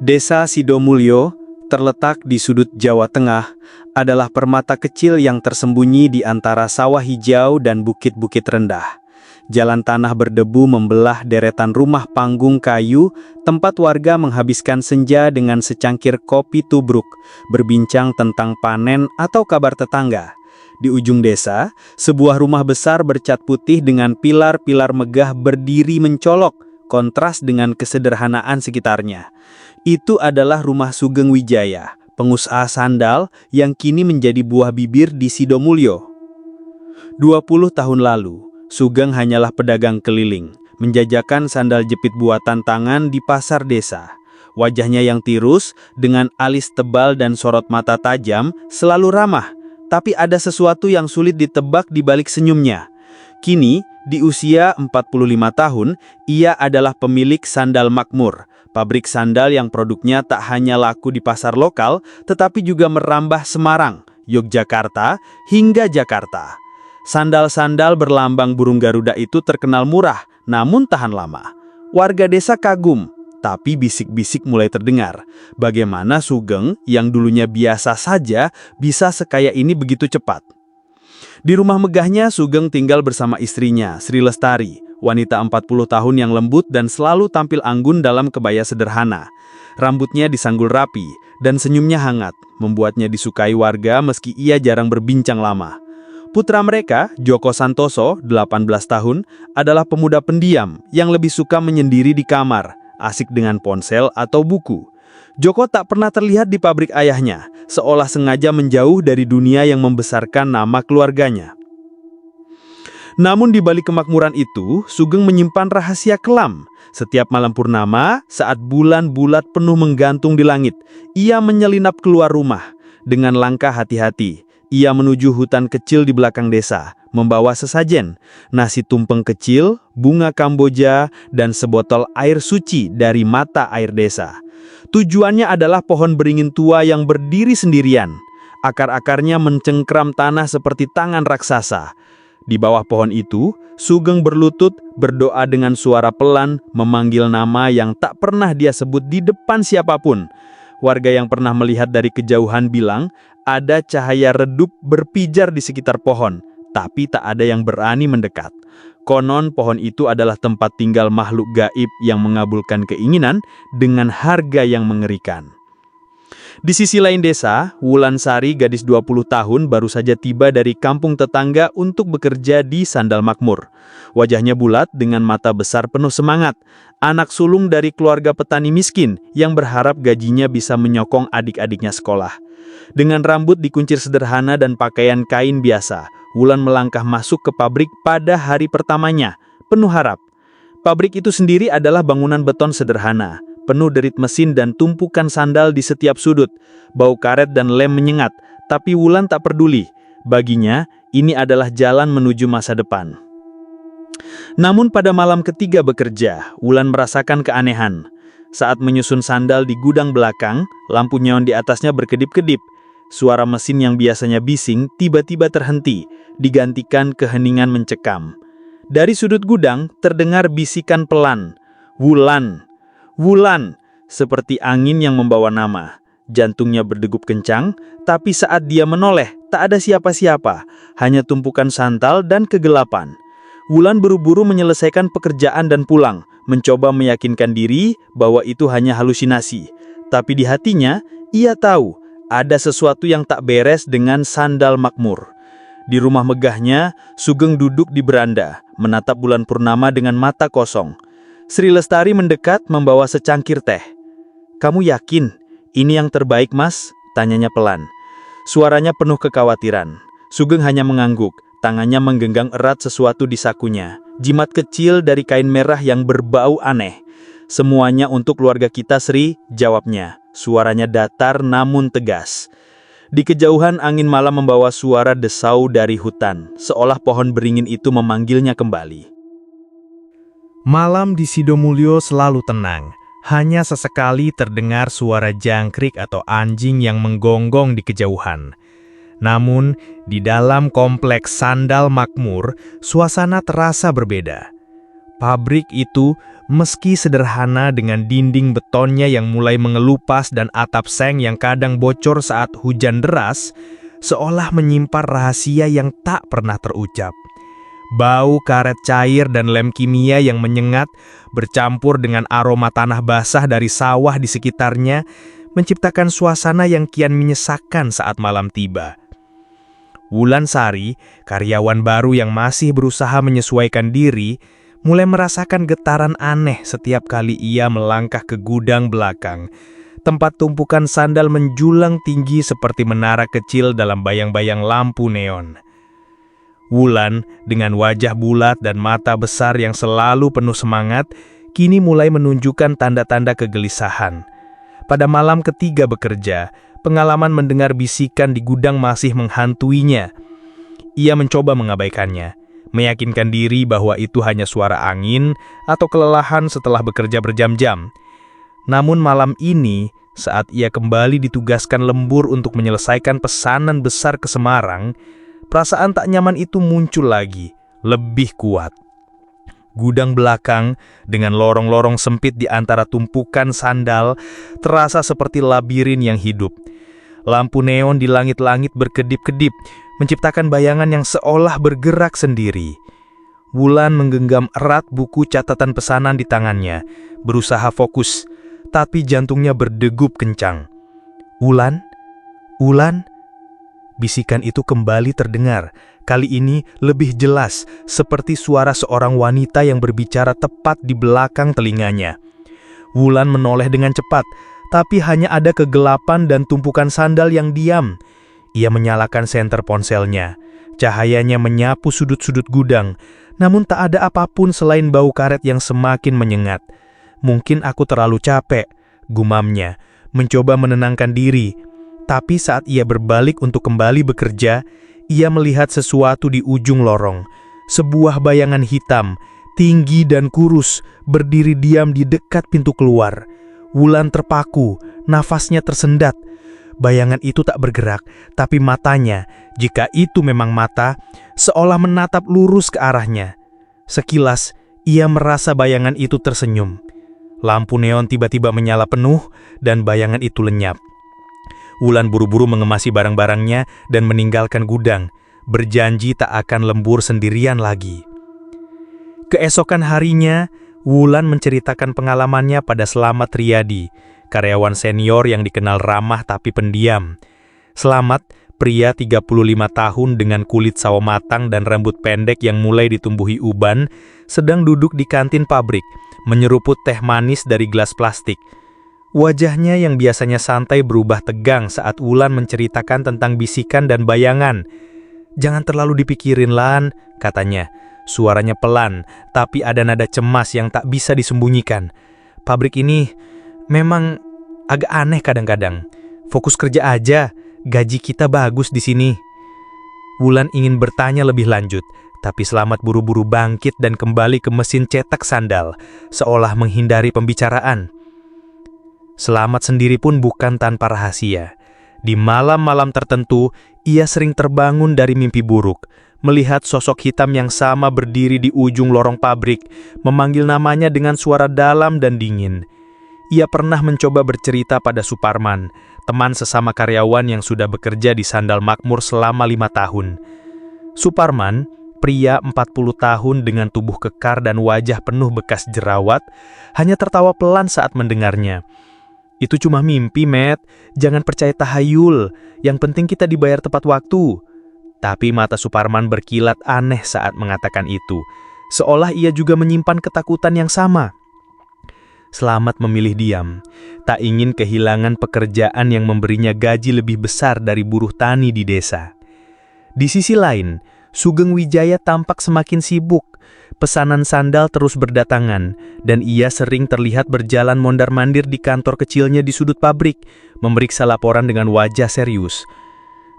Desa Sidomulyo, terletak di sudut Jawa Tengah, adalah permata kecil yang tersembunyi di antara sawah hijau dan bukit-bukit rendah. Jalan tanah berdebu membelah deretan rumah panggung kayu, tempat warga menghabiskan senja dengan secangkir kopi tubruk, berbincang tentang panen atau kabar tetangga. Di ujung desa, sebuah rumah besar bercat putih dengan pilar-pilar megah berdiri mencolok, kontras dengan kesederhanaan sekitarnya. Itu adalah rumah Sugeng Wijaya, pengusaha sandal yang kini menjadi buah bibir di Sidomulyo. 20 tahun lalu, Sugeng hanyalah pedagang keliling, menjajakan sandal jepit buatan tangan di pasar desa. Wajahnya yang tirus, dengan alis tebal dan sorot mata tajam, selalu ramah, tapi ada sesuatu yang sulit ditebak di balik senyumnya. Kini, di usia 45 tahun, ia adalah pemilik Sandal Makmur, pabrik sandal yang produknya tak hanya laku di pasar lokal, tetapi juga merambah Semarang, Yogyakarta, hingga Jakarta. Sandal-sandal berlambang burung Garuda itu terkenal murah, namun tahan lama. Warga desa kagum, tapi bisik-bisik mulai terdengar. Bagaimana Sugeng, yang dulunya biasa saja, bisa sekaya ini begitu cepat? Di rumah megahnya, Sugeng tinggal bersama istrinya, Sri Lestari, wanita 40 tahun yang lembut dan selalu tampil anggun dalam kebaya sederhana. Rambutnya disanggul rapi, dan senyumnya hangat, membuatnya disukai warga meski ia jarang berbincang lama. Putra mereka, Joko Santoso, 18 tahun, adalah pemuda pendiam yang lebih suka menyendiri di kamar, asik dengan ponsel atau buku. Joko tak pernah terlihat di pabrik ayahnya, seolah sengaja menjauh dari dunia yang membesarkan nama keluarganya. Namun di balik kemakmuran itu, Sugeng menyimpan rahasia kelam. Setiap malam purnama, saat bulan bulat penuh menggantung di langit, ia menyelinap keluar rumah. Dengan langkah hati-hati, ia menuju hutan kecil di belakang desa, membawa sesajen, nasi tumpeng kecil, bunga Kamboja, dan sebotol air suci dari mata air desa. Tujuannya adalah pohon beringin tua yang berdiri sendirian. Akar-akarnya mencengkram tanah seperti tangan raksasa. Di bawah pohon itu, Sugeng berlutut, berdoa dengan suara pelan, memanggil nama yang tak pernah dia sebut di depan siapapun. Warga yang pernah melihat dari kejauhan bilang, ada cahaya redup berpijar di sekitar pohon, tapi tak ada yang berani mendekat. Konon pohon itu adalah tempat tinggal makhluk gaib yang mengabulkan keinginan dengan harga yang mengerikan. Di sisi lain desa, Wulansari, gadis 20 tahun, baru saja tiba dari kampung tetangga untuk bekerja di Sandal Makmur. Wajahnya bulat dengan mata besar penuh semangat. Anak sulung dari keluarga petani miskin yang berharap gajinya bisa menyokong adik-adiknya sekolah. Dengan rambut dikuncir sederhana dan pakaian kain biasa, Wulan melangkah masuk ke pabrik pada hari pertamanya, penuh harap. Pabrik itu sendiri adalah bangunan beton sederhana, penuh derit mesin dan tumpukan sandal di setiap sudut. Bau karet dan lem menyengat, tapi Wulan tak peduli. Baginya, ini adalah jalan menuju masa depan. Namun pada malam ketiga bekerja, Wulan merasakan keanehan. Saat menyusun sandal di gudang belakang, lampu neon di atasnya berkedip-kedip. Suara mesin yang biasanya bising tiba-tiba terhenti, digantikan keheningan mencekam. Dari sudut gudang terdengar bisikan pelan, "Wulan! Wulan!" Seperti angin yang membawa nama. Jantungnya berdegup kencang, tapi saat dia menoleh, tak ada siapa-siapa, hanya tumpukan sandal dan kegelapan. Wulan buru-buru menyelesaikan pekerjaan dan pulang, mencoba meyakinkan diri bahwa itu hanya halusinasi. Tapi di hatinya, ia tahu ada sesuatu yang tak beres dengan Sandal Makmur. Di rumah megahnya, Sugeng duduk di beranda, menatap bulan purnama dengan mata kosong. Sri Lestari mendekat membawa secangkir teh. "Kamu yakin ini yang terbaik, Mas?" tanyanya pelan. Suaranya penuh kekhawatiran. Sugeng hanya mengangguk, tangannya menggenggam erat sesuatu di sakunya. Jimat kecil dari kain merah yang berbau aneh. "Semuanya untuk keluarga kita, Sri," jawabnya. Suaranya datar namun tegas. Di kejauhan angin malam membawa suara desau dari hutan, seolah pohon beringin itu memanggilnya kembali. Malam di Sidomulyo selalu tenang. Hanya sesekali terdengar suara jangkrik atau anjing yang menggonggong di kejauhan. Namun, di dalam kompleks Sandal Makmur, suasana terasa berbeda. Pabrik itu, meski sederhana dengan dinding betonnya yang mulai mengelupas dan atap seng yang kadang bocor saat hujan deras, seolah menyimpan rahasia yang tak pernah terucap. Bau karet cair dan lem kimia yang menyengat bercampur dengan aroma tanah basah dari sawah di sekitarnya menciptakan suasana yang kian menyesakkan saat malam tiba. Wulansari, karyawan baru yang masih berusaha menyesuaikan diri, mulai merasakan getaran aneh setiap kali ia melangkah ke gudang belakang. Tempat tumpukan sandal menjulang tinggi seperti menara kecil dalam bayang-bayang lampu neon. Wulan, dengan wajah bulat dan mata besar yang selalu penuh semangat, kini mulai menunjukkan tanda-tanda kegelisahan. Pada malam ketiga bekerja, pengalaman mendengar bisikan di gudang masih menghantuinya. Ia mencoba mengabaikannya, meyakinkan diri bahwa itu hanya suara angin atau kelelahan setelah bekerja berjam-jam. Namun malam ini, saat ia kembali ditugaskan lembur untuk menyelesaikan pesanan besar ke Semarang, perasaan tak nyaman itu muncul lagi, lebih kuat. Gudang belakang, dengan lorong-lorong sempit di antara tumpukan sandal, terasa seperti labirin yang hidup. Lampu neon di langit-langit berkedip-kedip, menciptakan bayangan yang seolah bergerak sendiri. Wulan menggenggam erat buku catatan pesanan di tangannya, berusaha fokus, tapi jantungnya berdegup kencang. "Wulan? Wulan?" Bisikan itu kembali terdengar, kali ini lebih jelas, seperti suara seorang wanita yang berbicara tepat di belakang telinganya. Wulan menoleh dengan cepat, tapi hanya ada kegelapan dan tumpukan sandal yang diam. Ia menyalakan senter ponselnya. Cahayanya menyapu sudut-sudut gudang, namun tak ada apapun selain bau karet yang semakin menyengat. "Mungkin aku terlalu capek," gumamnya, mencoba menenangkan diri. Tapi saat ia berbalik untuk kembali bekerja, ia melihat sesuatu di ujung lorong. Sebuah bayangan hitam, tinggi dan kurus, berdiri diam di dekat pintu keluar. Wulan terpaku, nafasnya tersendat. Bayangan itu tak bergerak, tapi matanya, jika itu memang mata, seolah menatap lurus ke arahnya. Sekilas, ia merasa bayangan itu tersenyum. Lampu neon tiba-tiba menyala penuh, dan bayangan itu lenyap. Wulan buru-buru mengemasi barang-barangnya dan meninggalkan gudang, berjanji tak akan lembur sendirian lagi. Keesokan harinya, Wulan menceritakan pengalamannya pada Slamet Riyadi, karyawan senior yang dikenal ramah tapi pendiam. Slamet, pria 35 tahun dengan kulit sawo matang dan rambut pendek yang mulai ditumbuhi uban, sedang duduk di kantin pabrik, menyeruput teh manis dari gelas plastik. Wajahnya yang biasanya santai berubah tegang saat Wulan menceritakan tentang bisikan dan bayangan. "Jangan terlalu dipikirin, Lan," katanya. Suaranya pelan, tapi ada nada cemas yang tak bisa disembunyikan. "Pabrik ini memang agak aneh kadang-kadang. Fokus kerja aja, gaji kita bagus di sini." Wulan ingin bertanya lebih lanjut, tapi Slamet buru-buru bangkit dan kembali ke mesin cetak sandal, seolah menghindari pembicaraan. Slamet sendiri pun bukan tanpa rahasia. Di malam-malam tertentu, ia sering terbangun dari mimpi buruk, melihat sosok hitam yang sama berdiri di ujung lorong pabrik, memanggil namanya dengan suara dalam dan dingin. Ia pernah mencoba bercerita pada Suparman, teman sesama karyawan yang sudah bekerja di Sandal Makmur selama 5 tahun. Suparman, pria 40 tahun dengan tubuh kekar dan wajah penuh bekas jerawat, hanya tertawa pelan saat mendengarnya. "Itu cuma mimpi, Matt. Jangan percaya tahayul. Yang penting kita dibayar tepat waktu." Tapi mata Suparman berkilat aneh saat mengatakan itu, seolah ia juga menyimpan ketakutan yang sama. Slamet memilih diam, tak ingin kehilangan pekerjaan yang memberinya gaji lebih besar dari buruh tani di desa. Di sisi lain, Sugeng Wijaya tampak semakin sibuk. Pesanan sandal terus berdatangan, dan ia sering terlihat berjalan mondar-mandir di kantor kecilnya di sudut pabrik, memeriksa laporan dengan wajah serius.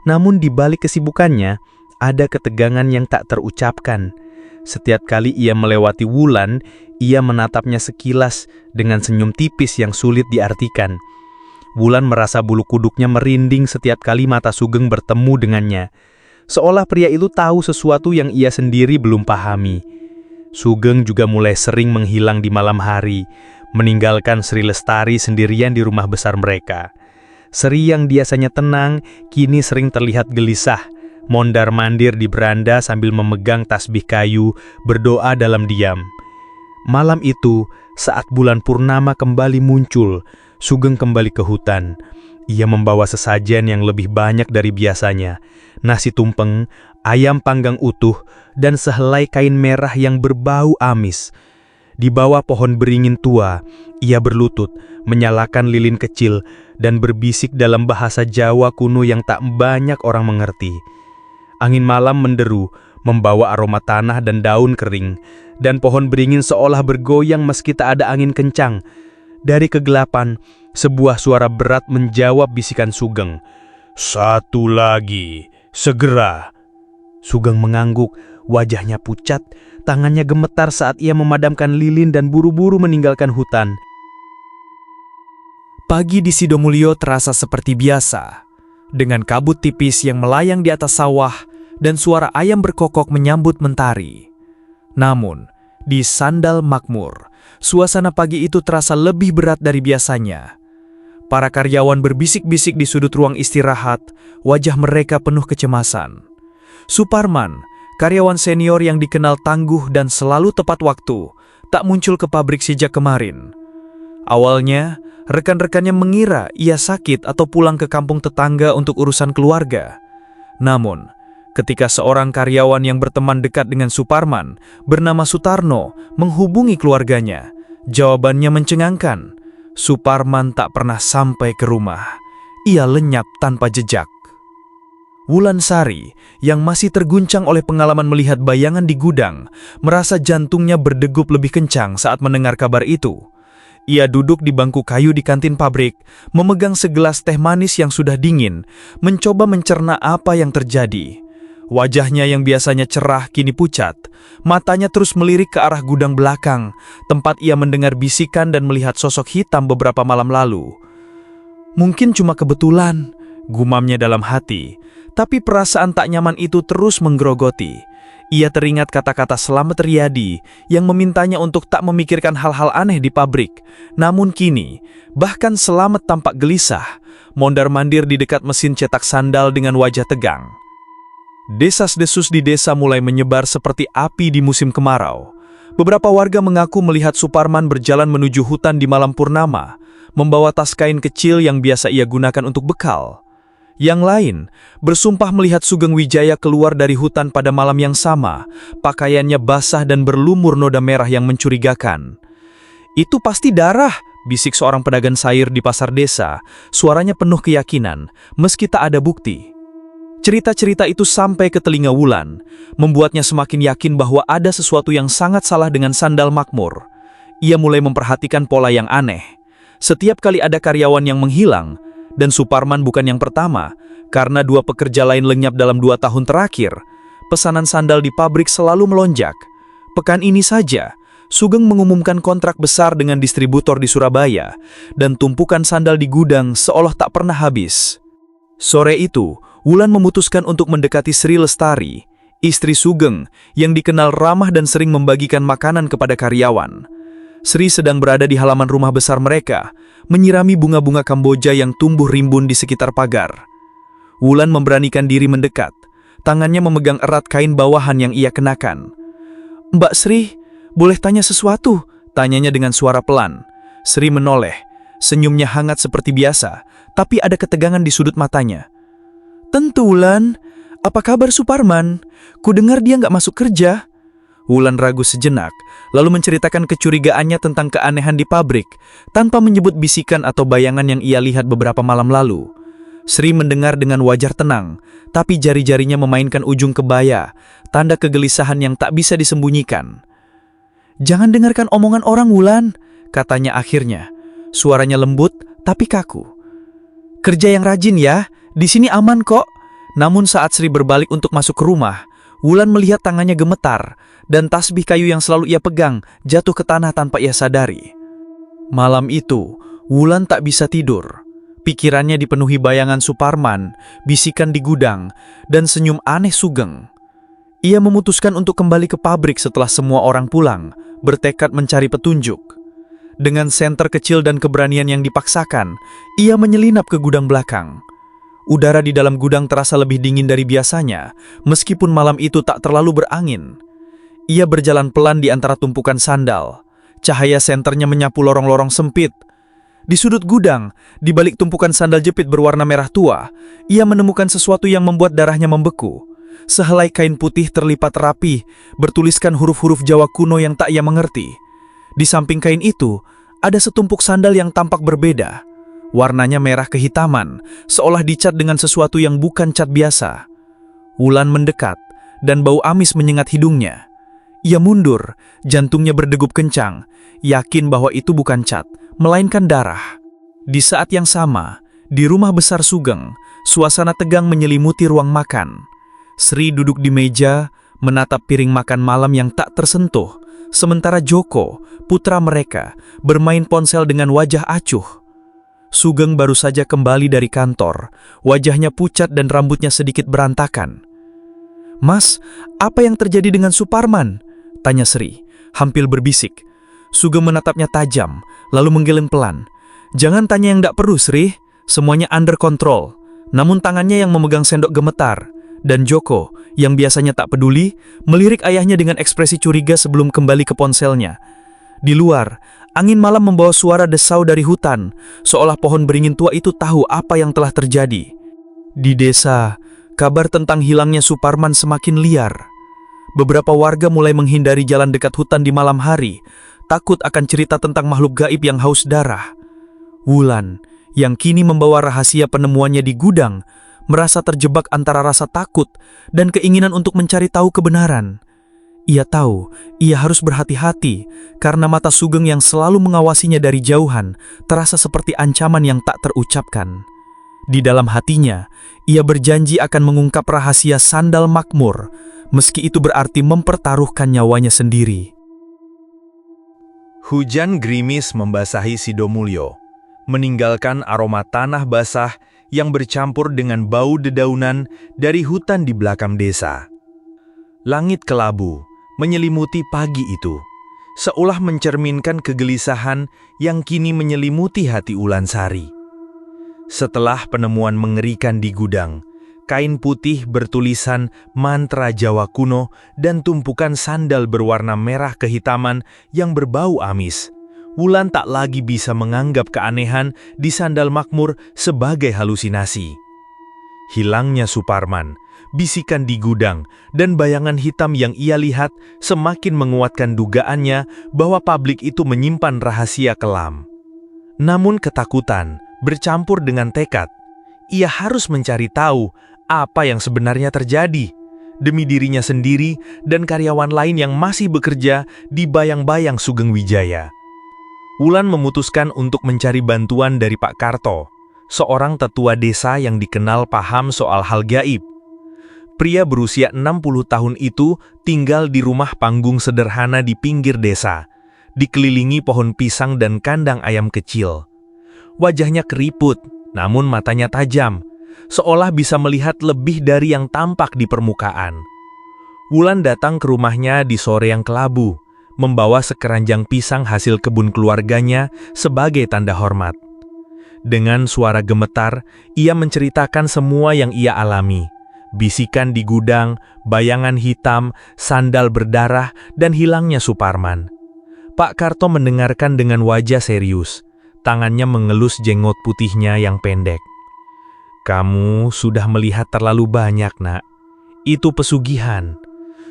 Namun di balik kesibukannya, ada ketegangan yang tak terucapkan. Setiap kali ia melewati Wulan, ia menatapnya sekilas dengan senyum tipis yang sulit diartikan. Wulan merasa bulu kuduknya merinding setiap kali mata Sugeng bertemu dengannya, seolah pria itu tahu sesuatu yang ia sendiri belum pahami. Sugeng juga mulai sering menghilang di malam hari, meninggalkan Sri Lestari sendirian di rumah besar mereka. Sri yang biasanya tenang, kini sering terlihat gelisah, mondar-mandir di beranda sambil memegang tasbih kayu, berdoa dalam diam. Malam itu, saat bulan purnama kembali muncul, Sugeng kembali ke hutan. Ia membawa sesajen yang lebih banyak dari biasanya, nasi tumpeng, ayam panggang utuh, dan sehelai kain merah yang berbau amis. Di bawah pohon beringin tua, ia berlutut, menyalakan lilin kecil, dan berbisik dalam bahasa Jawa kuno yang tak banyak orang mengerti. Angin malam menderu, membawa aroma tanah dan daun kering, dan pohon beringin seolah bergoyang meski tak ada angin kencang. Dari kegelapan, sebuah suara berat menjawab bisikan Sugeng. "Satu lagi, segera." Sugeng mengangguk, wajahnya pucat, tangannya gemetar saat ia memadamkan lilin dan buru-buru meninggalkan hutan. Pagi di Sidomulyo terasa seperti biasa, dengan kabut tipis yang melayang di atas sawah dan suara ayam berkokok menyambut mentari. Namun, di Sandal Makmur, suasana pagi itu terasa lebih berat dari biasanya. Para karyawan berbisik-bisik di sudut ruang istirahat, wajah mereka penuh kecemasan. Suparman, karyawan senior yang dikenal tangguh dan selalu tepat waktu, tak muncul ke pabrik sejak kemarin. Awalnya, rekan-rekannya mengira ia sakit atau pulang ke kampung tetangga untuk urusan keluarga. Namun, ketika seorang karyawan yang berteman dekat dengan Suparman, bernama Sutarno, menghubungi keluarganya, jawabannya mencengangkan. Suparman tak pernah sampai ke rumah. Ia lenyap tanpa jejak. Wulansari, yang masih terguncang oleh pengalaman melihat bayangan di gudang, merasa jantungnya berdegup lebih kencang saat mendengar kabar itu. Ia duduk di bangku kayu di kantin pabrik, memegang segelas teh manis yang sudah dingin, mencoba mencerna apa yang terjadi. Wajahnya yang biasanya cerah kini pucat, matanya terus melirik ke arah gudang belakang, tempat ia mendengar bisikan dan melihat sosok hitam beberapa malam lalu. Mungkin cuma kebetulan, gumamnya dalam hati, tapi perasaan tak nyaman itu terus menggerogoti. Ia teringat kata-kata Slamet Riyadi yang memintanya untuk tak memikirkan hal-hal aneh di pabrik. Namun kini, bahkan Slamet tampak gelisah, mondar-mandir di dekat mesin cetak sandal dengan wajah tegang. Desas-desus di desa mulai menyebar seperti api di musim kemarau. Beberapa warga mengaku melihat Suparman berjalan menuju hutan di malam purnama, membawa tas kain kecil yang biasa ia gunakan untuk bekal. Yang lain bersumpah melihat Sugeng Wijaya keluar dari hutan pada malam yang sama, pakaiannya basah dan berlumur noda merah yang mencurigakan. "Itu pasti darah," bisik seorang pedagang sayur di pasar desa, suaranya penuh keyakinan, meski tak ada bukti. Cerita-cerita itu sampai ke telinga Wulan, membuatnya semakin yakin bahwa ada sesuatu yang sangat salah dengan Sandal Makmur. Ia mulai memperhatikan pola yang aneh. Setiap kali ada karyawan yang menghilang, dan Suparman bukan yang pertama, karena dua pekerja lain lenyap dalam 2 tahun terakhir, pesanan sandal di pabrik selalu melonjak. Pekan ini saja, Sugeng mengumumkan kontrak besar dengan distributor di Surabaya, dan tumpukan sandal di gudang seolah tak pernah habis. Sore itu, Wulan memutuskan untuk mendekati Sri Lestari, istri Sugeng yang dikenal ramah dan sering membagikan makanan kepada karyawan. Sri sedang berada di halaman rumah besar mereka, menyirami bunga-bunga Kamboja yang tumbuh rimbun di sekitar pagar. Wulan memberanikan diri mendekat, tangannya memegang erat kain bawahan yang ia kenakan. "Mbak Sri, boleh tanya sesuatu?" tanyanya dengan suara pelan. Sri menoleh, senyumnya hangat seperti biasa, tapi ada ketegangan di sudut matanya. "Tentu, Wulan. Apa kabar Suparman? Kudengar dia nggak masuk kerja." Wulan ragu sejenak, lalu menceritakan kecurigaannya tentang keanehan di pabrik, tanpa menyebut bisikan atau bayangan yang ia lihat beberapa malam lalu. Sri mendengar dengan wajar tenang, tapi jari-jarinya memainkan ujung kebaya, tanda kegelisahan yang tak bisa disembunyikan. "Jangan dengarkan omongan orang, Wulan," katanya akhirnya. Suaranya lembut, tapi kaku. "Kerja yang rajin ya, di sini aman kok." Namun saat Sri berbalik untuk masuk ke rumah, Wulan melihat tangannya gemetar, dan tasbih kayu yang selalu ia pegang jatuh ke tanah tanpa ia sadari. Malam itu, Wulan tak bisa tidur. Pikirannya dipenuhi bayangan Suparman, bisikan di gudang, dan senyum aneh Sugeng. Ia memutuskan untuk kembali ke pabrik setelah semua orang pulang, bertekad mencari petunjuk. Dengan senter kecil dan keberanian yang dipaksakan, ia menyelinap ke gudang belakang. Udara di dalam gudang terasa lebih dingin dari biasanya, meskipun malam itu tak terlalu berangin. Ia berjalan pelan di antara tumpukan sandal. Cahaya senternya menyapu lorong-lorong sempit. Di sudut gudang, di balik tumpukan sandal jepit berwarna merah tua, ia menemukan sesuatu yang membuat darahnya membeku. Sehelai kain putih terlipat rapi, bertuliskan huruf-huruf Jawa kuno yang tak ia mengerti. Di samping kain itu, ada setumpuk sandal yang tampak berbeda. Warnanya merah kehitaman, seolah dicat dengan sesuatu yang bukan cat biasa. Wulan mendekat, dan bau amis menyengat hidungnya. Ia mundur, jantungnya berdegup kencang, yakin bahwa itu bukan cat, melainkan darah. Di saat yang sama, di rumah besar Sugeng, suasana tegang menyelimuti ruang makan. Sri duduk di meja, menatap piring makan malam yang tak tersentuh, sementara Joko, putra mereka, bermain ponsel dengan wajah acuh. Sugeng baru saja kembali dari kantor, wajahnya pucat dan rambutnya sedikit berantakan. "Mas, apa yang terjadi dengan Suparman?" tanya Sri, hampir berbisik. Sugeng menatapnya tajam, lalu menggeleng pelan. "Jangan tanya yang tak perlu, Sri. Semuanya under control." Namun tangannya yang memegang sendok gemetar. Dan Joko, yang biasanya tak peduli, melirik ayahnya dengan ekspresi curiga sebelum kembali ke ponselnya. Di luar, angin malam membawa suara desau dari hutan, seolah pohon beringin tua itu tahu apa yang telah terjadi. Di desa, kabar tentang hilangnya Suparman semakin liar. Beberapa warga mulai menghindari jalan dekat hutan di malam hari, takut akan cerita tentang makhluk gaib yang haus darah. Wulan, yang kini membawa rahasia penemuannya di gudang, merasa terjebak antara rasa takut dan keinginan untuk mencari tahu kebenaran. Ia tahu, ia harus berhati-hati, karena mata Sugeng yang selalu mengawasinya dari jauhan, terasa seperti ancaman yang tak terucapkan. Di dalam hatinya, ia berjanji akan mengungkap rahasia sandal makmur, meski itu berarti mempertaruhkan nyawanya sendiri. Hujan gerimis membasahi Sidomulyo, meninggalkan aroma tanah basah yang bercampur dengan bau dedaunan dari hutan di belakang desa. Langit kelabu menyelimuti pagi itu, seolah mencerminkan kegelisahan yang kini menyelimuti hati Ulansari. Setelah penemuan mengerikan di gudang, kain putih bertulisan mantra Jawa kuno dan tumpukan sandal berwarna merah kehitaman yang berbau amis, Wulan tak lagi bisa menganggap keanehan di sandal makmur sebagai halusinasi. Hilangnya Suparman, bisikan di gudang, dan bayangan hitam yang ia lihat semakin menguatkan dugaannya bahwa pabrik itu menyimpan rahasia kelam. Namun ketakutan bercampur dengan tekad. Ia harus mencari tahu apa yang sebenarnya terjadi, demi dirinya sendiri dan karyawan lain yang masih bekerja di bayang-bayang Sugeng Wijaya. Wulan memutuskan untuk mencari bantuan dari Pak Karto, seorang tetua desa yang dikenal paham soal hal gaib. Pria berusia 60 tahun itu tinggal di rumah panggung sederhana di pinggir desa, dikelilingi pohon pisang dan kandang ayam kecil. Wajahnya keriput, namun matanya tajam, seolah bisa melihat lebih dari yang tampak di permukaan. Wulan datang ke rumahnya di sore yang kelabu, membawa sekeranjang pisang hasil kebun keluarganya sebagai tanda hormat. Dengan suara gemetar, ia menceritakan semua yang ia alami. Bisikan di gudang, bayangan hitam, sandal berdarah, dan hilangnya Suparman. Pak Karto mendengarkan dengan wajah serius. Tangannya mengelus jenggot putihnya yang pendek. "Kamu sudah melihat terlalu banyak, Nak. Itu pesugihan.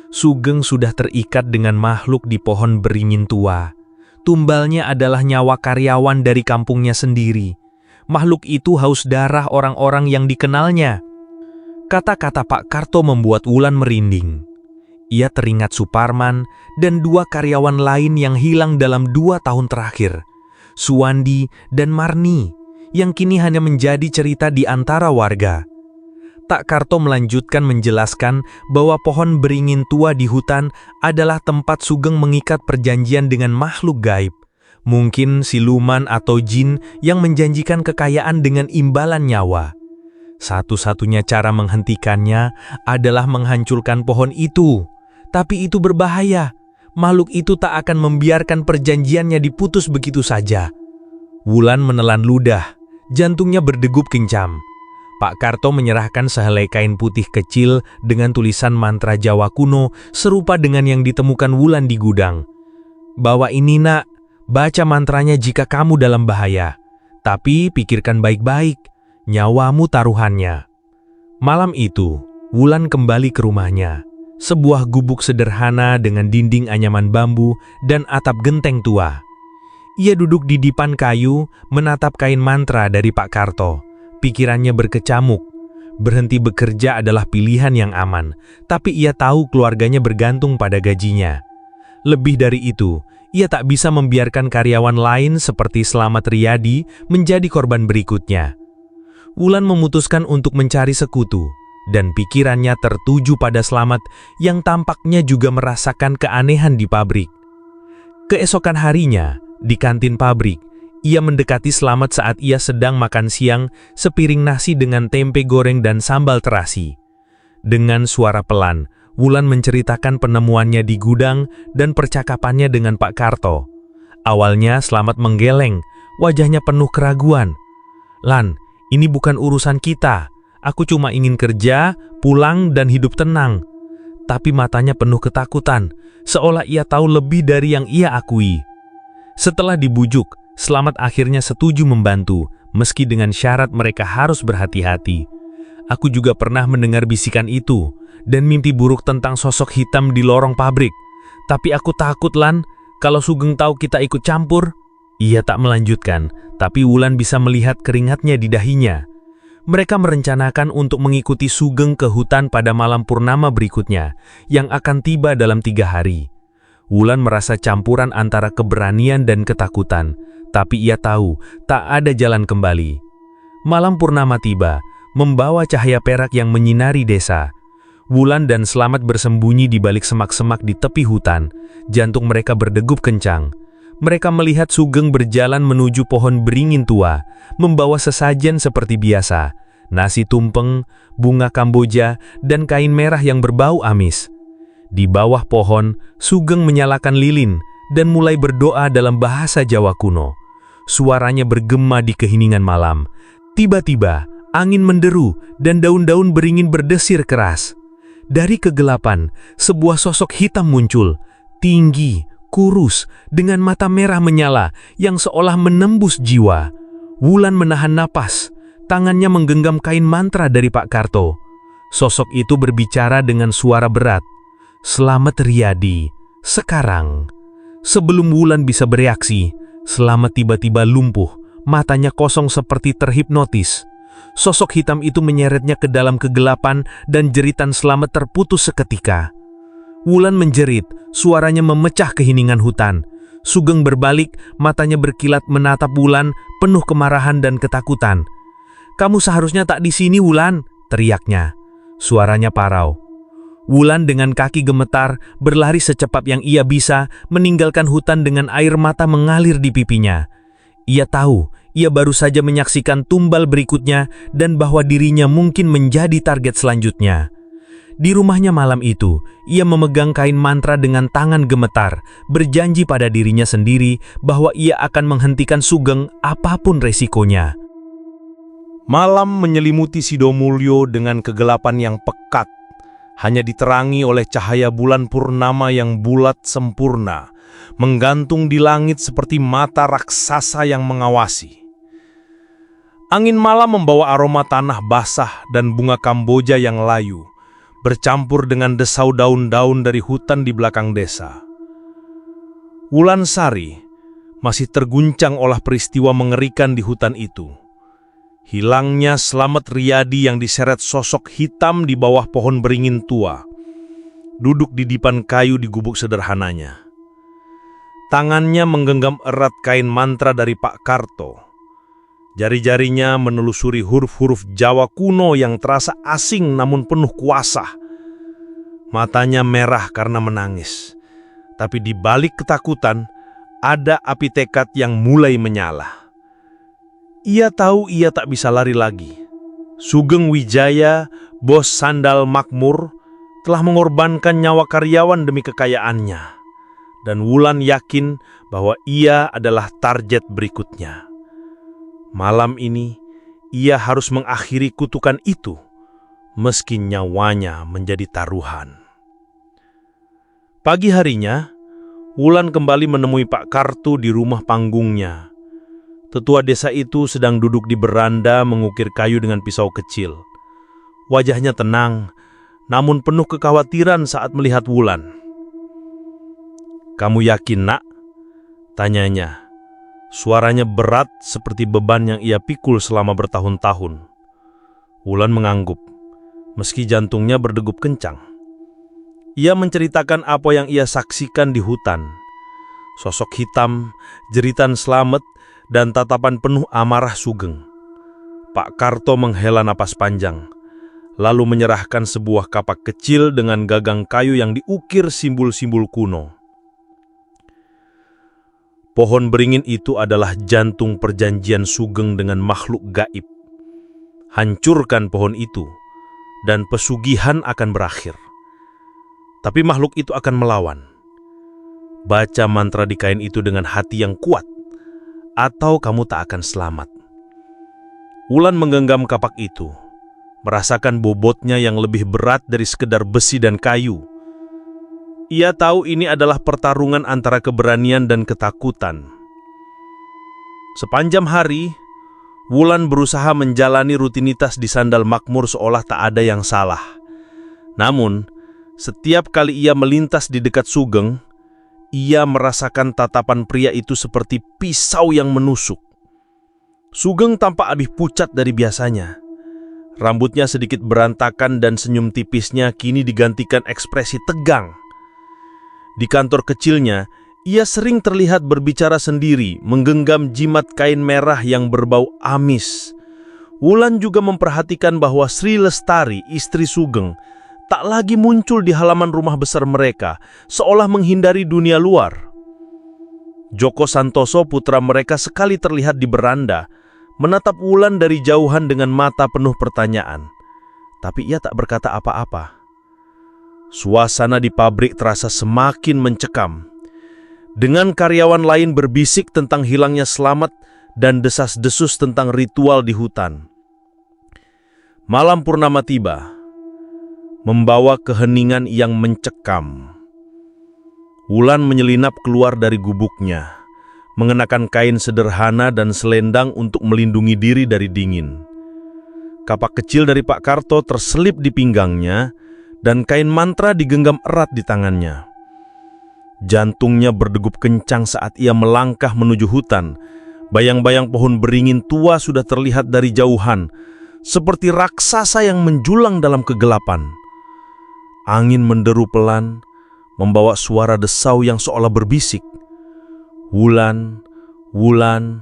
Sugeng sudah terikat dengan makhluk di pohon beringin tua. Tumbalnya adalah nyawa karyawan dari kampungnya sendiri. Makhluk itu haus darah orang-orang yang dikenalnya." Kata-kata Pak Karto membuat Wulan merinding. Ia teringat Suparman dan 2 karyawan lain yang hilang dalam 2 tahun terakhir, Suwandi dan Marni, yang kini hanya menjadi cerita di antara warga. Pak Karto melanjutkan menjelaskan bahwa pohon beringin tua di hutan adalah tempat Sugeng mengikat perjanjian dengan makhluk gaib, mungkin siluman atau jin yang menjanjikan kekayaan dengan imbalan nyawa. Satu-satunya cara menghentikannya adalah menghancurkan pohon itu. Tapi itu berbahaya. Makhluk itu tak akan membiarkan perjanjiannya diputus begitu saja. Wulan menelan ludah, jantungnya berdegup kencang. Pak Karto menyerahkan sehelai kain putih kecil dengan tulisan mantra Jawa kuno serupa dengan yang ditemukan Wulan di gudang. "Bawa ini nak, baca mantranya jika kamu dalam bahaya. Tapi pikirkan baik-baik, nyawamu taruhannya." Malam itu, Wulan kembali ke rumahnya. Sebuah gubuk sederhana dengan dinding anyaman bambu dan atap genteng tua. Ia duduk di dipan kayu, menatap kain mantra dari Pak Karto. Pikirannya berkecamuk. Berhenti bekerja adalah pilihan yang aman, tapi ia tahu keluarganya bergantung pada gajinya. Lebih dari itu, ia tak bisa membiarkan karyawan lain seperti Slamet Riyadi menjadi korban berikutnya. Wulan memutuskan untuk mencari sekutu, dan pikirannya tertuju pada Slamet yang tampaknya juga merasakan keanehan di pabrik. Keesokan harinya, di kantin pabrik, ia mendekati Slamet saat ia sedang makan siang sepiring nasi dengan tempe goreng dan sambal terasi. Dengan suara pelan, Wulan menceritakan penemuannya di gudang dan percakapannya dengan Pak Karto. Awalnya Slamet menggeleng, wajahnya penuh keraguan. "Lan, ini bukan urusan kita. Aku cuma ingin kerja, pulang, dan hidup tenang." Tapi matanya penuh ketakutan, seolah ia tahu lebih dari yang ia akui. Setelah dibujuk, Slamet akhirnya setuju membantu, meski dengan syarat mereka harus berhati-hati. "Aku juga pernah mendengar bisikan itu, dan mimpi buruk tentang sosok hitam di lorong pabrik. Tapi aku takut, Lan, kalau Sugeng tahu kita ikut campur." Ia tak melanjutkan, tapi Wulan bisa melihat keringatnya di dahinya. Mereka merencanakan untuk mengikuti Sugeng ke hutan pada malam purnama berikutnya, yang akan tiba dalam 3 hari. Wulan merasa campuran antara keberanian dan ketakutan, tapi ia tahu tak ada jalan kembali. Malam purnama tiba, membawa cahaya perak yang menyinari desa. Wulan dan Slamet bersembunyi di balik semak-semak di tepi hutan. Jantung mereka berdegup kencang. Mereka melihat Sugeng berjalan menuju pohon beringin tua, membawa sesajen seperti biasa, nasi tumpeng, bunga kamboja, dan kain merah yang berbau amis. Di bawah pohon, Sugeng menyalakan lilin dan mulai berdoa dalam bahasa Jawa kuno. Suaranya bergema di keheningan malam. Tiba-tiba, angin menderu dan daun-daun beringin berdesir keras. Dari kegelapan, sebuah sosok hitam muncul, tinggi, kurus, dengan mata merah menyala yang seolah menembus jiwa. Wulan menahan napas, tangannya menggenggam kain mantra dari Pak Karto. Sosok itu berbicara dengan suara berat. "Slamet Riyadi, sekarang." Sebelum Wulan bisa bereaksi, Slamet tiba-tiba lumpuh, matanya kosong seperti terhipnotis. Sosok hitam itu menyeretnya ke dalam kegelapan dan jeritan Slamet terputus seketika. Wulan menjerit, suaranya memecah keheningan hutan. Sugeng berbalik, matanya berkilat menatap Wulan, penuh kemarahan dan ketakutan. "Kamu seharusnya tak di sini, Wulan," teriaknya. Suaranya parau. Wulan dengan kaki gemetar berlari secepat yang ia bisa, meninggalkan hutan dengan air mata mengalir di pipinya. Ia tahu, ia baru saja menyaksikan tumbal berikutnya dan bahwa dirinya mungkin menjadi target selanjutnya. Di rumahnya malam itu, ia memegang kain mantra dengan tangan gemetar, berjanji pada dirinya sendiri bahwa ia akan menghentikan Sugeng apapun resikonya. Malam menyelimuti Sidomulyo dengan kegelapan yang pekat, hanya diterangi oleh cahaya bulan purnama yang bulat sempurna, menggantung di langit seperti mata raksasa yang mengawasi. Angin malam membawa aroma tanah basah dan bunga kamboja yang layu, bercampur dengan desau daun-daun dari hutan di belakang desa. Wulansari masih terguncang oleh peristiwa mengerikan di hutan itu. Hilangnya Slamet Riyadi yang diseret sosok hitam di bawah pohon beringin tua, duduk di dipan kayu di gubuk sederhananya. Tangannya menggenggam erat kain mantra dari Pak Karto. Jari-jarinya menelusuri huruf-huruf Jawa kuno yang terasa asing namun penuh kuasa. Matanya merah karena menangis, tapi di balik ketakutan ada api tekad yang mulai menyala. Ia tahu ia tak bisa lari lagi. Sugeng Wijaya, bos sandal makmur, telah mengorbankan nyawa karyawan demi kekayaannya, dan Wulan yakin bahwa ia adalah target berikutnya. Malam ini, ia harus mengakhiri kutukan itu, meski nyawanya menjadi taruhan. Pagi harinya, Wulan kembali menemui Pak Karto di rumah panggungnya. Tetua desa itu sedang duduk di beranda mengukir kayu dengan pisau kecil. Wajahnya tenang, namun penuh kekhawatiran saat melihat Wulan. "Kamu yakin, Nak?" tanyanya. Suaranya berat seperti beban yang ia pikul selama bertahun-tahun. Wulan mengangguk, meski jantungnya berdegup kencang. Ia menceritakan apa yang ia saksikan di hutan. Sosok hitam, jeritan Slamet, dan tatapan penuh amarah Sugeng. Pak Karto menghela napas panjang, lalu menyerahkan sebuah kapak kecil dengan gagang kayu yang diukir simbol-simbol kuno. Pohon beringin itu adalah jantung perjanjian Sugeng dengan makhluk gaib. Hancurkan pohon itu, dan pesugihan akan berakhir. Tapi makhluk itu akan melawan. Baca mantra di kain itu dengan hati yang kuat, atau kamu tak akan selamat. Wulan menggenggam kapak itu, merasakan bobotnya yang lebih berat dari sekedar besi dan kayu. Ia tahu ini adalah pertarungan antara keberanian dan ketakutan. Sepanjang hari, Wulan berusaha menjalani rutinitas di sandal makmur seolah tak ada yang salah. Namun, setiap kali ia melintas di dekat Sugeng, ia merasakan tatapan pria itu seperti pisau yang menusuk. Sugeng tampak lebih pucat dari biasanya. Rambutnya sedikit berantakan dan senyum tipisnya kini digantikan ekspresi tegang. Di kantor kecilnya, ia sering terlihat berbicara sendiri, menggenggam jimat kain merah yang berbau amis. Wulan juga memperhatikan bahwa Sri Lestari, istri Sugeng, tak lagi muncul di halaman rumah besar mereka, seolah menghindari dunia luar. Joko Santoso, putra mereka, sekali terlihat di beranda, menatap Wulan dari jauhan dengan mata penuh pertanyaan. Tapi ia tak berkata apa-apa. Suasana di pabrik terasa semakin mencekam. Dengan karyawan lain berbisik tentang hilangnya Slamet dan desas-desus tentang ritual di hutan. Malam purnama tiba, membawa keheningan yang mencekam. Wulan menyelinap keluar dari gubuknya, mengenakan kain sederhana dan selendang untuk melindungi diri dari dingin. Kapak kecil dari Pak Karto terselip di pinggangnya, dan kain mantra digenggam erat di tangannya. Jantungnya berdegup kencang saat ia melangkah menuju hutan. Bayang-bayang pohon beringin tua sudah terlihat dari jauhan, seperti raksasa yang menjulang dalam kegelapan. Angin menderu pelan, membawa suara desau yang seolah berbisik. "Wulan, Wulan."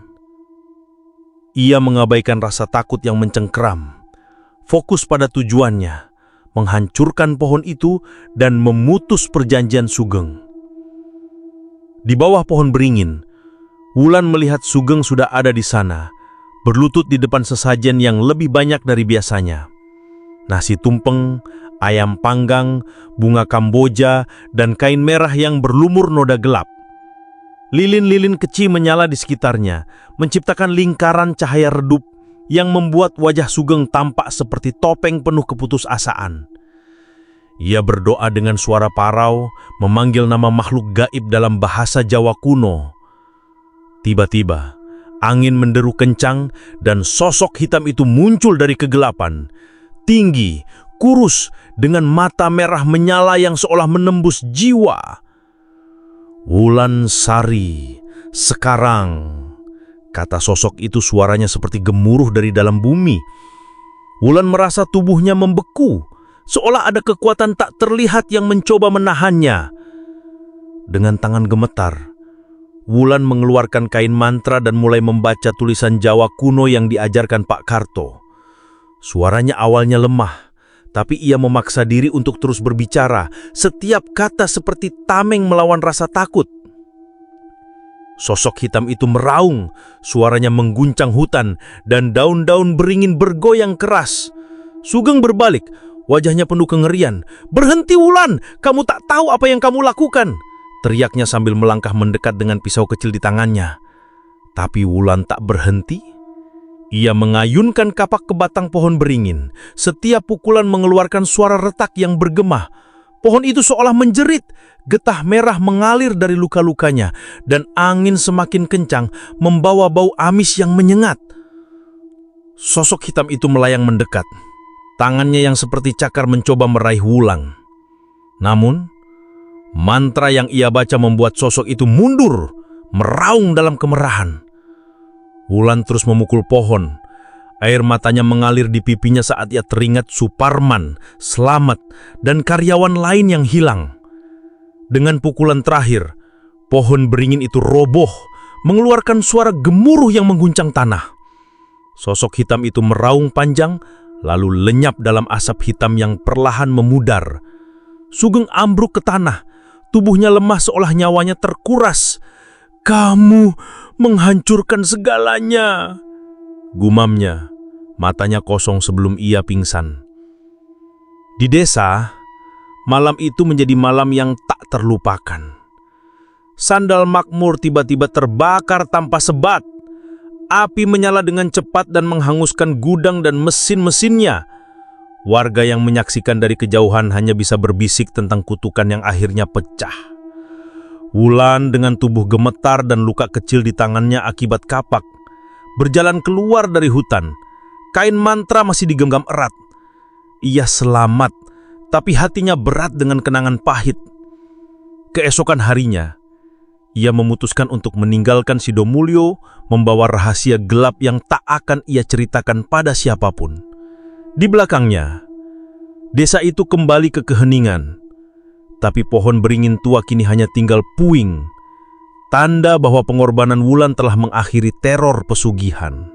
Ia mengabaikan rasa takut yang mencengkeram. Fokus pada tujuannya, menghancurkan pohon itu dan memutus perjanjian Sugeng. Di bawah pohon beringin, Wulan melihat Sugeng sudah ada di sana, berlutut di depan sesajen yang lebih banyak dari biasanya. Nasi tumpeng, ayam panggang, bunga kamboja, dan kain merah yang berlumur noda gelap. Lilin-lilin kecil menyala di sekitarnya, menciptakan lingkaran cahaya redup yang membuat wajah Sugeng tampak seperti topeng penuh keputusasaan. Ia berdoa dengan suara parau, memanggil nama makhluk gaib dalam bahasa Jawa kuno. Tiba-tiba, angin menderu kencang dan sosok hitam itu muncul dari kegelapan. Tinggi, kurus, dengan mata merah menyala yang seolah menembus jiwa. "Wulan Sari, sekarang," kata sosok itu, suaranya seperti gemuruh dari dalam bumi. Wulan merasa tubuhnya membeku, seolah ada kekuatan tak terlihat yang mencoba menahannya. Dengan tangan gemetar, Wulan mengeluarkan kain mantra dan mulai membaca tulisan Jawa kuno yang diajarkan Pak Karto. Suaranya awalnya lemah, tapi ia memaksa diri untuk terus berbicara, setiap kata seperti tameng melawan rasa takut. Sosok hitam itu meraung, suaranya mengguncang hutan, dan daun-daun beringin bergoyang keras. Sugeng berbalik, Wajahnya penuh kengerian. "Berhenti, Wulan! Kamu tak tahu apa yang kamu lakukan!" teriaknya sambil melangkah mendekat dengan pisau kecil di tangannya. Tapi Wulan tak berhenti. Ia mengayunkan kapak ke batang pohon beringin. Setiap pukulan mengeluarkan suara retak yang bergema. Pohon itu seolah menjerit. Getah merah mengalir dari luka-lukanya, dan angin semakin kencang membawa bau amis yang menyengat. Sosok hitam itu melayang mendekat. Tangannya yang seperti cakar mencoba meraih Wulan. Namun, mantra yang ia baca membuat sosok itu mundur, meraung dalam kemerahan. Wulan terus memukul pohon. Air matanya mengalir di pipinya saat ia teringat Suparman, Slamet, dan karyawan lain yang hilang. Dengan pukulan terakhir, pohon beringin itu roboh, mengeluarkan suara gemuruh yang mengguncang tanah. Sosok hitam itu meraung panjang, lalu lenyap dalam asap hitam yang perlahan memudar. Sugeng ambruk ke tanah, tubuhnya lemah seolah nyawanya terkuras. "Kamu menghancurkan segalanya," gumamnya, matanya kosong sebelum ia pingsan. Di desa, malam itu menjadi malam yang tak terlupakan. Sandal Makmur tiba-tiba terbakar tanpa sebab. Api menyala dengan cepat dan menghanguskan gudang dan mesin-mesinnya. Warga yang menyaksikan dari kejauhan hanya bisa berbisik tentang kutukan yang akhirnya pecah. Wulan dengan tubuh gemetar dan luka kecil di tangannya akibat kapak, berjalan keluar dari hutan. Kain mantra masih digenggam erat. Ia selamat, tapi hatinya berat dengan kenangan pahit. Keesokan harinya, ia memutuskan untuk meninggalkan Sidomulyo, membawa rahasia gelap yang tak akan ia ceritakan pada siapapun. Di belakangnya, desa itu kembali ke keheningan. Tapi pohon beringin tua kini hanya tinggal puing, tanda bahwa pengorbanan Wulan telah mengakhiri teror pesugihan.